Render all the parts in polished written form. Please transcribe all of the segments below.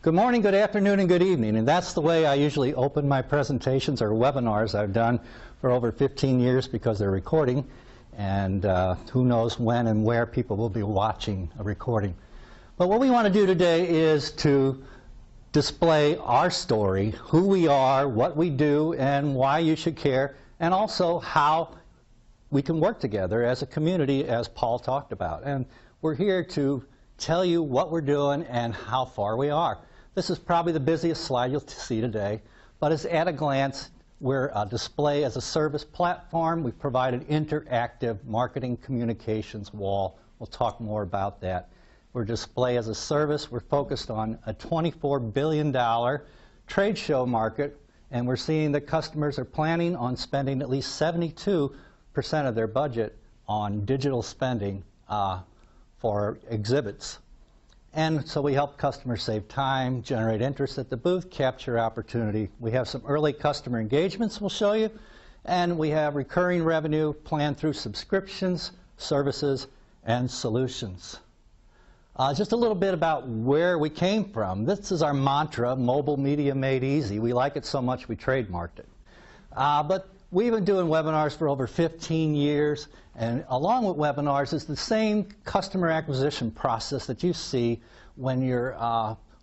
Good morning, good afternoon, and good evening. And that's the way I usually open my presentations or webinars I've done for over 15 years because they're recording. And who knows when and where people will be watching a recording. But what we want to do today is to display our story, who we are, what we do, and why you should care, and also how we can work together as a community, as Paul talked about. And we're here to tell you what we're doing and how far we are. This is probably the busiest slide you'll see today, but it's at a glance. We're a display as a service platform. We've provided interactive marketing communications wall. We'll talk more about that. We're display as a service. We're focused on a $24 billion trade show market, and we're seeing that customers are planning on spending at least 72% of their budget on digital spending for exhibits. And so we help customers save time, generate interest at the booth, capture opportunity. We have some early customer engagements we'll show you, and we have recurring revenue planned through subscriptions, services, and solutions. Just a little bit about where we came from. This is our mantra, mobile media made easy. We like it so much we trademarked it. But we've been doing webinars for over 15 years, and along with webinars is the same customer acquisition process that you see when you're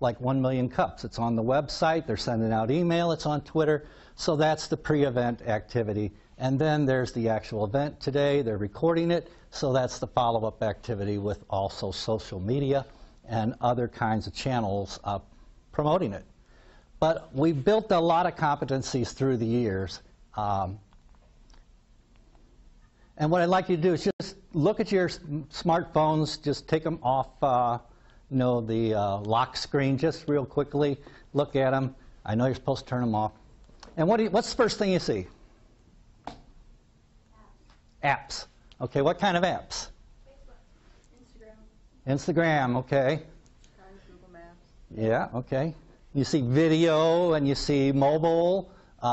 like 1 Million Cups. It's on the website, they're sending out email, it's on Twitter, so that's the pre-event activity. And then there's the actual event today, they're recording it, so that's the follow-up activity with also social media and other kinds of channels promoting it. But we've built a lot of competencies through the years. And what I'd like you to do is just look at your smartphones, just take them off the lock screen just real quickly. Look at them. I know you're supposed to turn them off. And what's the first thing you see? Apps. Okay, what kind of apps? Facebook, Instagram, okay. Google Maps. Yeah, okay. You see video and you see mobile,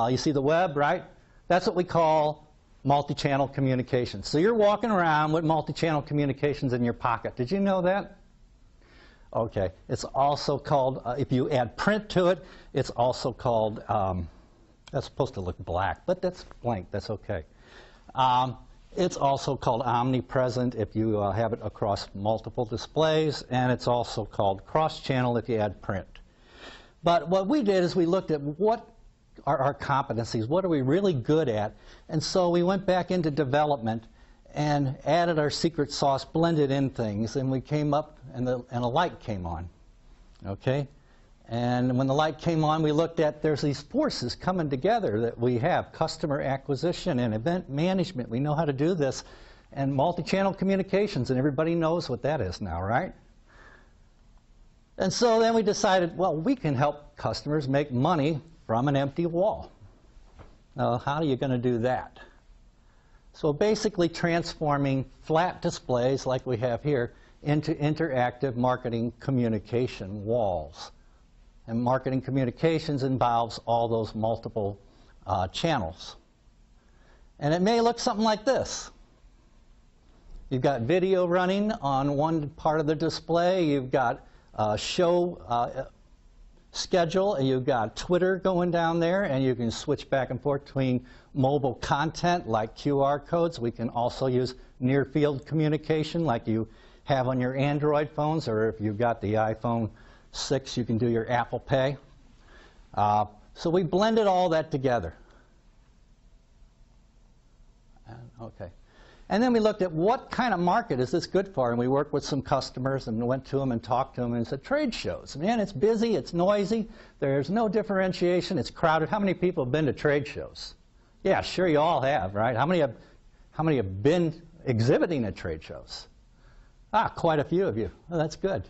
you see the web, right? That's what we call multi-channel communications. So you're walking around with multi-channel communications in your pocket. Did you know that? Okay. It's also called, if you add print to it, it's also called, that's supposed to look black, but that's blank. That's okay. It's also called omnipresent if you have it across multiple displays, and it's also called cross-channel if you add print. But what we did is we looked at what are our competencies, what are we really good at, and so we went back into development and added our secret sauce, blended in things, and we came up, and a light came on, okay? And when the light came on, we looked at there's these forces coming together that we have, customer acquisition and event management. We know how to do this, and multi-channel communications, and everybody knows what that is now, right? And so then we decided, well, we can help customers make money from an empty wall. Now, how are you going to do that? So basically transforming flat displays like we have here into interactive marketing communication walls. And marketing communications involves all those multiple channels. And it may look something like this. You've got video running on one part of the display. You've got show schedule, and you've got Twitter going down there, and you can switch back and forth between mobile content like QR codes. We can also use near-field communication like you have on your Android phones, or if you've got the iPhone 6, you can do your Apple Pay. So we blended all that together. Okay. And then we looked at what kind of market is this good for, and we worked with some customers and went to them and talked to them and said, trade shows. Man, it's busy, it's noisy, there's no differentiation, it's crowded. How many people have been to trade shows? Yeah, sure you all have, right? How many have been exhibiting at trade shows? Ah, quite a few of you. Well, that's good.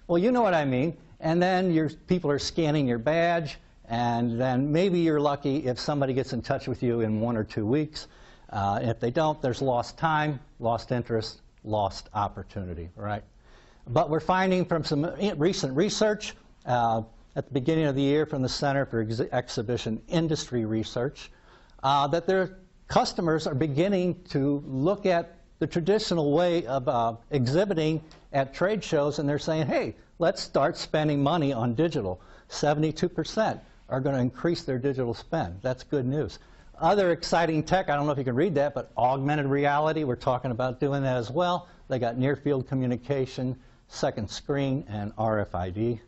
Well, you know what I mean. And then people are scanning your badge, and then maybe you're lucky if somebody gets in touch with you in 1 or 2 weeks. If they don't, there's lost time, lost interest, lost opportunity, right? But we're finding from some recent research at the beginning of the year from the Center for Exhibition Industry Research that their customers are beginning to look at the traditional way of exhibiting at trade shows, and they're saying, hey, let's start spending money on digital. 72% are going to increase their digital spend. That's good news. Other exciting tech, I don't know if you can read that, but augmented reality, we're talking about doing that as well. They got near-field communication, second screen, and RFID.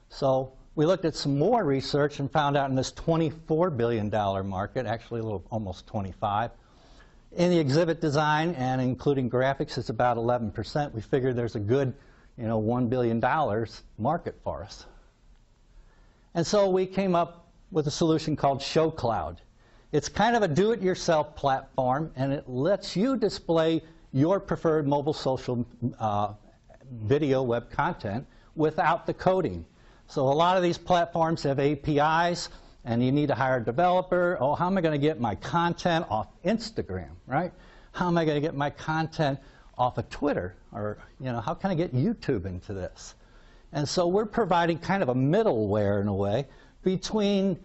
So we looked at some more research and found out in this $24 billion market, actually a little almost 25, in the exhibit design and including graphics, it's about 11%. We figured there's a good, $1 billion market for us. And so we came up with a solution called ShowCloud. It's kind of a do-it-yourself platform, and it lets you display your preferred mobile social video web content without the coding. So a lot of these platforms have APIs, and you need to hire a developer. Oh, how am I going to get my content off Instagram, right? How am I going to get my content off of Twitter? Or, how can I get YouTube into this? And so we're providing kind of a middleware, in a way, between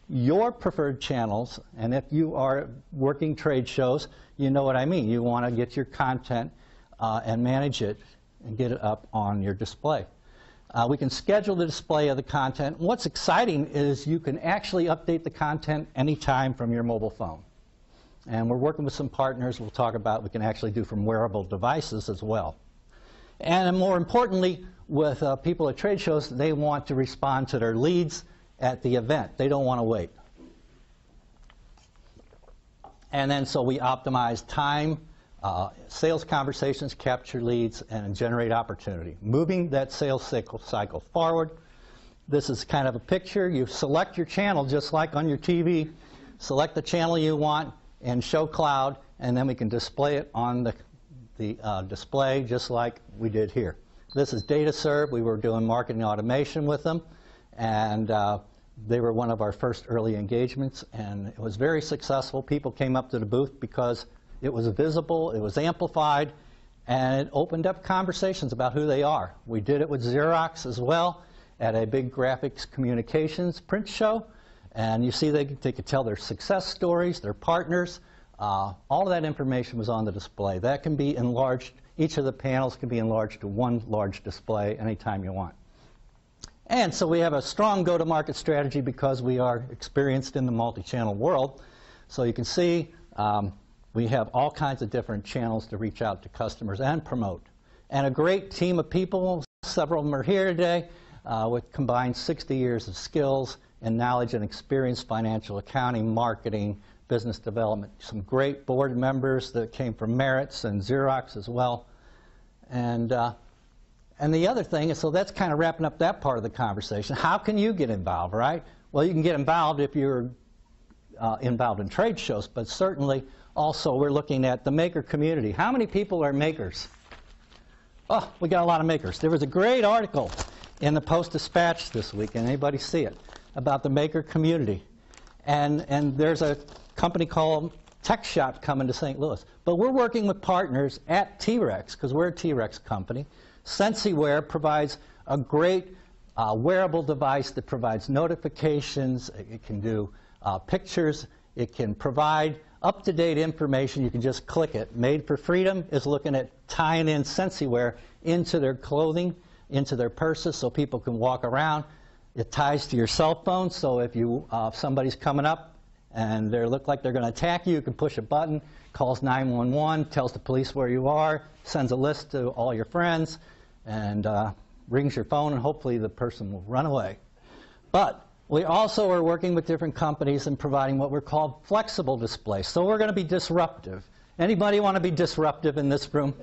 your preferred channels, and if you are working trade shows, you know what I mean. You want to get your content and manage it and get it up on your display. We can schedule the display of the content. What's exciting is you can actually update the content anytime from your mobile phone. And we're working with some partners we'll talk about we can actually do from wearable devices as well. And more importantly, with people at trade shows, they want to respond to their leads at the event. They don't want to wait. And then so we optimize time, sales conversations, capture leads, and generate opportunity. Moving that sales cycle forward. This is kind of a picture. You select your channel just like on your TV. Select the channel you want in ShowCloud, and then we can display it on the display just like we did here. This is DataServe. We were doing marketing automation with them, and they were one of our first early engagements, and it was very successful. People came up to the booth because it was visible, it was amplified, and it opened up conversations about who they are. We did it with Xerox as well at a big graphics communications print show, and you see they could tell their success stories, their partners. All of that information was on the display. That can be enlarged. Each of the panels can be enlarged to one large display anytime you want. And so we have a strong go-to-market strategy because we are experienced in the multi-channel world. So you can see we have all kinds of different channels to reach out to customers and promote. And a great team of people, several of them are here today, with combined 60 years of skills and knowledge and experience, financial accounting, marketing, business development. Some great board members that came from Meritz and Xerox as well. And the other thing is, so that's kind of wrapping up that part of the conversation. How can you get involved, right? Well, you can get involved if you're involved in trade shows, but certainly also we're looking at the maker community. How many people are makers? Oh, we got a lot of makers. There was a great article in the Post-Dispatch this week, and anybody see it, about the maker community. And there's a company called Tech Shop coming to St. Louis. But we're working with partners at T-Rex, because we're a T-Rex company. SensiWare provides a great wearable device that provides notifications. It can do pictures. It can provide up-to-date information. You can just click it. Made for Freedom is looking at tying in SensiWare into their clothing, into their purses, so people can walk around. It ties to your cell phone, so if somebody's coming up and they look like they're going to attack you, you can push a button, calls 911, tells the police where you are, sends a list to all your friends, and rings your phone, and hopefully the person will run away. But we also are working with different companies and providing what we're called flexible displays. So we're going to be disruptive. Anybody want to be disruptive in this room?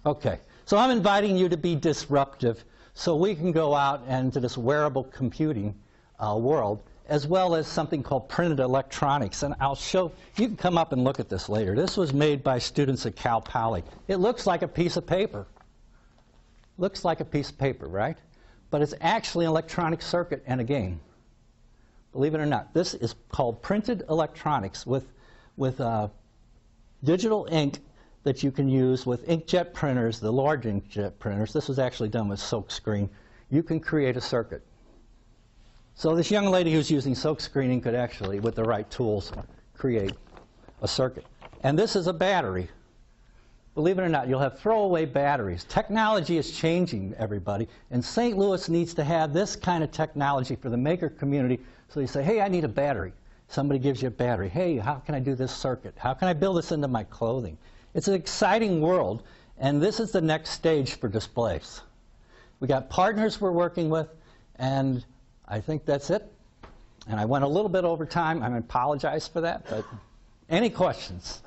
Okay. So I'm inviting you to be disruptive so we can go out into this wearable computing world, as well as something called printed electronics. And I'll show, you can come up and look at this later. This was made by students at Cal Poly. It looks like a piece of paper. Looks like a piece of paper, right? But it's actually an electronic circuit and a game. Believe it or not. This is called printed electronics with digital ink that you can use with inkjet printers, the large inkjet printers. This was actually done with silkscreen. You can create a circuit. So this young lady who's using silkscreening could actually, with the right tools, create a circuit. And this is a battery. believe it or not, you'll have throwaway batteries. Technology is changing, everybody, and St. Louis needs to have this kind of technology for the maker community. So you say, hey, I need a battery. Somebody gives you a battery. Hey, how can I do this circuit? How can I build this into my clothing? It's an exciting world, and this is the next stage for displays. We got partners we're working with, and I think that's it. And I went a little bit over time. I apologize for that, but any questions?